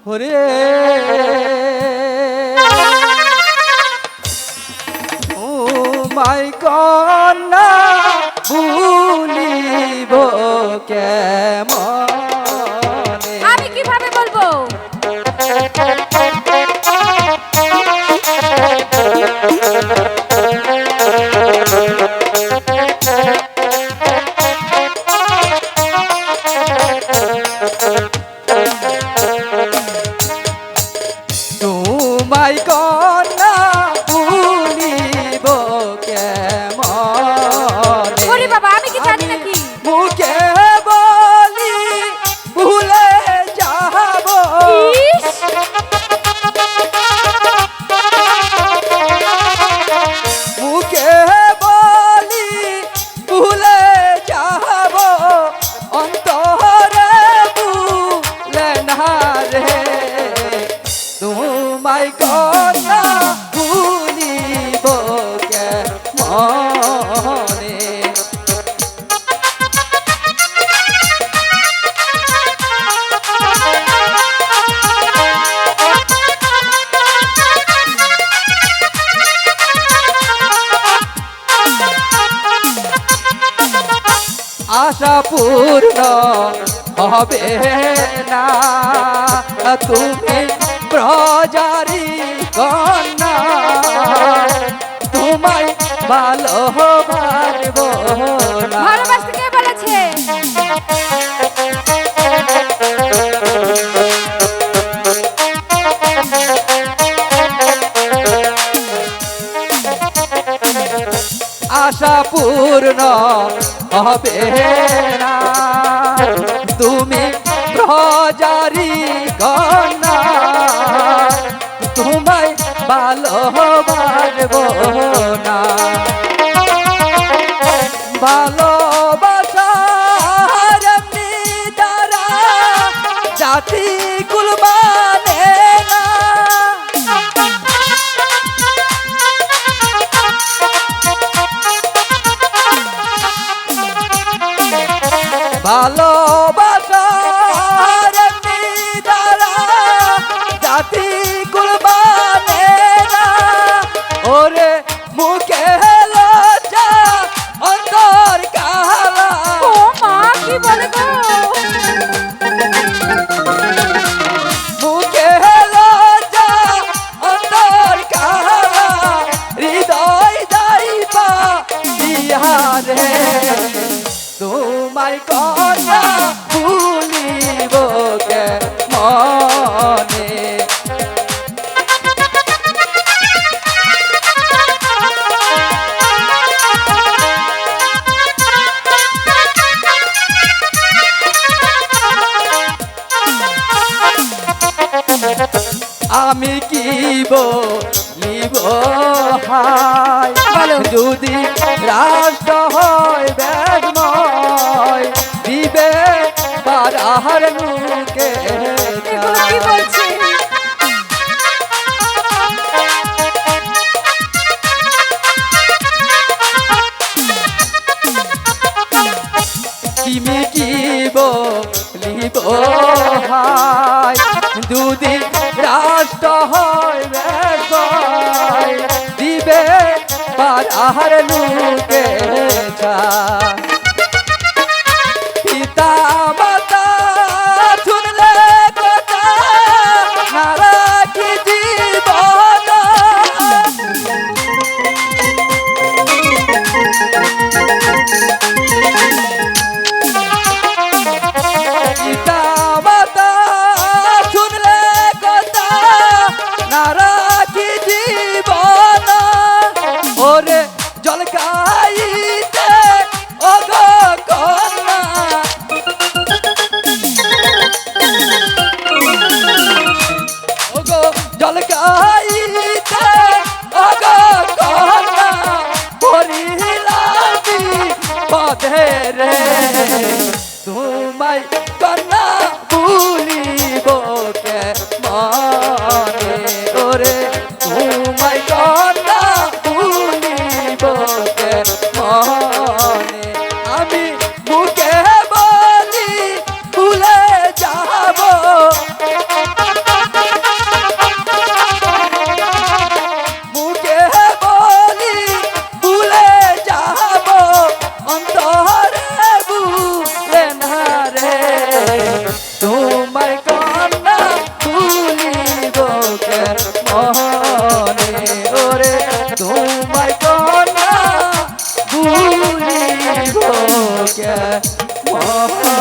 ওরে ও মাই কন্যা ভুলিব কেমনে আমি কিভাবে বলবো? তোমায় কন্যা ভুলিব কেমনে ওরে বাবা, আমি কি জানি নাকি? মুখে বলি ভুলে যাব ইস! মুখে বলি ভুলে যাব অন্তরে ভুলে না রে তোমায় কন্যা ভুলিব কেমনে আশা পূর্ণ হবে না তুমি প্রজারি কন্যা তোমায় ভালোবাসব না ভালোবাসতে কে বলেছে? আশা পূর্ণ হবে না তুমি প্রজারি কন্যা তোমায় ভালোবাসব না ভালোবাসার এমনি দ্বারা জাতি কুল মানে না ভালোবাসার এমনি দ্বারা জাতি কুল মানে না ওরে মুখে লজ্জা অন্তর কালা ও মা, কি বলে গো? মুখে লজ্জা অন্তর কালা হৃদয় যাইবা ইহারে তোমায় কন্যা ভুলিব কেমনে আমি কি বলিব হাই বলো। যদি রাষ্ট্র হয় ব্যাগময় দিবে পারাহার নুকে এগুলো কি বলছে? কিমি কি বলিব হাই যদি রাষ্ট্র হয় ব্যাগময় দিবে পারাহার নুকে পিতা মাতা শুনলে কথা না রাখি জীবন পিতা মাতা শুনলে কথা না রাখি জীবন ওরে জল মহা